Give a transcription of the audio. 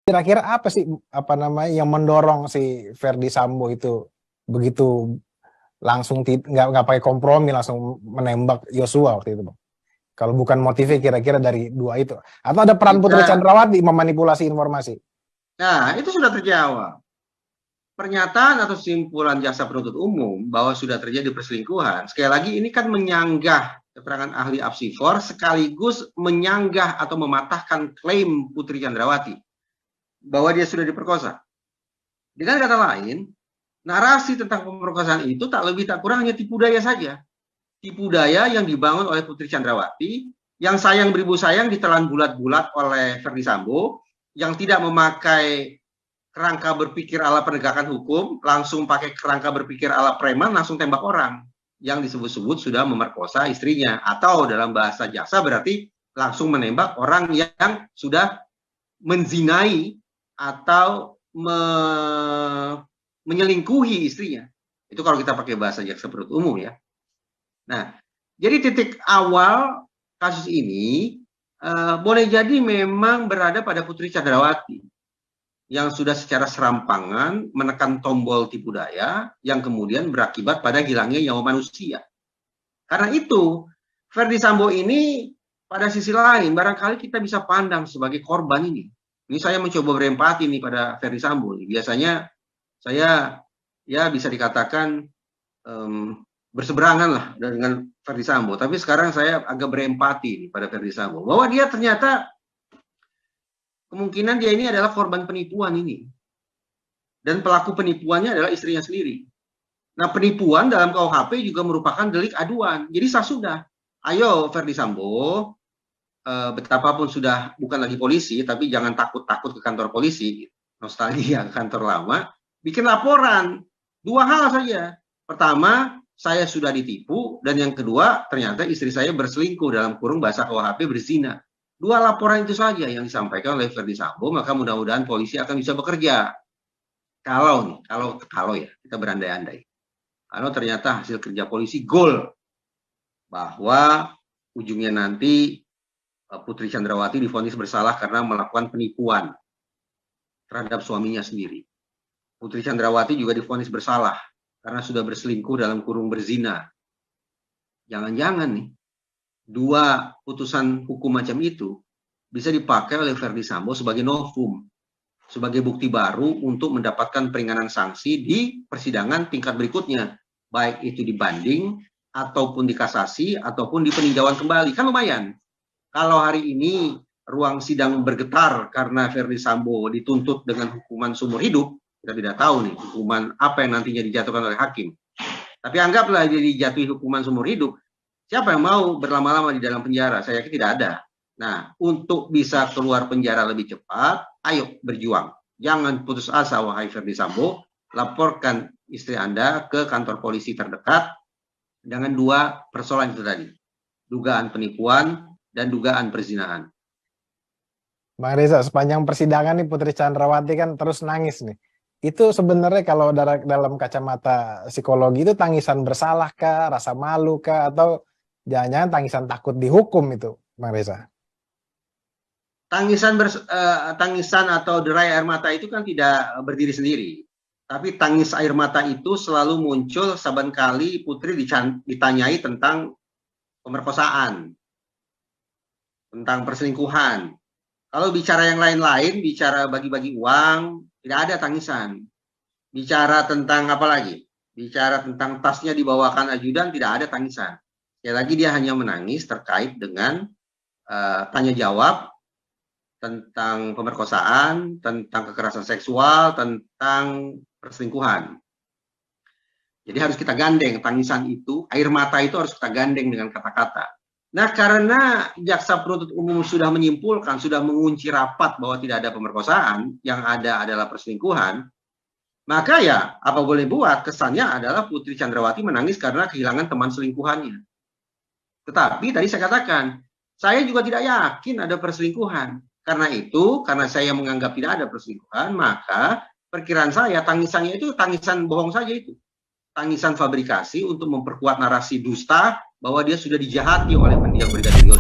Kira-kira apa sih yang mendorong si Ferdy Sambo itu begitu langsung nggak pakai kompromi langsung menembak Yosua waktu itu, Bang? Kalau bukan motifnya kira-kira dari dua itu, atau ada peran Putri Chandrawati memanipulasi informasi? Nah, itu sudah terjawab. Pernyataan atau simpulan jaksa penuntut umum bahwa sudah terjadi perselingkuhan, sekali lagi ini kan menyanggah keterangan ahli Apsifor sekaligus menyanggah atau mematahkan klaim Putri Chandrawati bahwa dia sudah diperkosa. Dengan kata lain, narasi tentang pemerkosaan itu tak lebih tak kurang hanya tipu daya saja. Tipu daya yang dibangun oleh Putri Chandrawati, yang sayang beribu sayang ditelan bulat-bulat oleh Ferdy Sambo, yang tidak memakai kerangka berpikir ala penegakan hukum, langsung pakai kerangka berpikir ala preman, langsung tembak orang yang disebut-sebut sudah memerkosa istrinya, atau dalam bahasa jaksa berarti langsung menembak orang yang sudah menzinai atau menyelingkuhi istrinya. Itu kalau kita pakai bahasa jaksa penuntut umum ya. Nah, jadi titik awal kasus ini boleh jadi memang berada pada Putri Chandrawati yang sudah secara serampangan menekan tombol tipu daya yang kemudian berakibat pada hilangnya nyawa manusia. Karena itu, Ferdy Sambo ini pada sisi lain barangkali kita bisa pandang sebagai korban ini. Ini saya mencoba berempati nih pada Ferdy Sambo. Biasanya saya ya bisa dikatakan berseberangan lah dengan Ferdy Sambo. Tapi sekarang saya agak berempati nih pada Ferdy Sambo. Bahwa dia ternyata kemungkinan dia ini adalah korban penipuan ini. Dan pelaku penipuannya adalah istrinya sendiri. Nah, penipuan dalam KUHP juga merupakan delik aduan. Jadi sudah. Ayo Ferdy Sambo, betapapun sudah bukan lagi polisi, tapi jangan takut-takut ke kantor polisi. Nostalgia ke kantor lama. Bikin laporan. Dua hal saja. Pertama, saya sudah ditipu. Dan yang kedua, ternyata istri saya berselingkuh, dalam kurung bahasa KUHP berzina. Dua laporan itu saja yang disampaikan oleh Ferdy Sambo, maka mudah-mudahan polisi akan bisa bekerja. Kalau ya, kita berandai-andai. Kalau ternyata hasil kerja polisi goal bahwa ujungnya nanti Putri Chandrawati divonis bersalah karena melakukan penipuan terhadap suaminya sendiri. Putri Chandrawati juga divonis bersalah karena sudah berselingkuh dalam kurung berzina. Jangan-jangan nih, dua putusan hukum macam itu bisa dipakai oleh Ferdy Sambo sebagai novum, sebagai bukti baru untuk mendapatkan peringanan sanksi di persidangan tingkat berikutnya, baik itu dibanding ataupun dikasasi ataupun di peninjauan kembali. Kan lumayan. Kalau hari ini ruang sidang bergetar karena Ferdy Sambo dituntut dengan hukuman seumur hidup, kita tidak tahu nih hukuman apa yang nantinya dijatuhkan oleh hakim. Tapi anggaplah dia dijatuhi hukuman seumur hidup. Siapa yang mau berlama-lama di dalam penjara? Saya yakin tidak ada. Nah, untuk bisa keluar penjara lebih cepat, ayo berjuang. Jangan putus asa, wahai Ferdy Sambo. Laporkan istri Anda ke kantor polisi terdekat dengan dua persoalan itu tadi. Dugaan penipuan dan dugaan perzinahan. Bang Reza, sepanjang persidangan nih Putri Chandrawati kan terus nangis nih. Itu sebenarnya kalau dalam kacamata psikologi itu tangisan bersalah kah, rasa malu kah, atau jangan-jangan tangisan takut dihukum itu, Bang Reza? Tangisan atau derai air mata itu kan tidak berdiri sendiri. Tapi tangis air mata itu selalu muncul saban kali Putri ditanyai tentang pemerkosaan, tentang perselingkuhan. Kalau bicara yang lain-lain, bicara bagi-bagi uang, tidak ada tangisan. Bicara tentang apa lagi? Bicara tentang tasnya dibawakan ajudan, tidak ada tangisan. Sekali lagi dia hanya menangis terkait dengan tanya jawab tentang pemerkosaan, tentang kekerasan seksual, tentang perselingkuhan. Jadi harus kita gandeng tangisan itu, air mata itu harus kita gandeng dengan kata-kata. Nah, karena jaksa penuntut umum sudah menyimpulkan, sudah mengunci rapat bahwa tidak ada pemerkosaan, yang ada adalah perselingkuhan, maka ya apa boleh buat, kesannya adalah Putri Chandrawati menangis karena kehilangan teman selingkuhannya. Tetapi tadi saya katakan, saya juga tidak yakin ada perselingkuhan. Karena itu, karena saya menganggap tidak ada perselingkuhan, maka perkiraan saya tangisannya itu tangisan bohong saja itu. Tangisan fabrikasi untuk memperkuat narasi dusta bahwa dia sudah dijahati oleh mendiang Brigadir Yosua.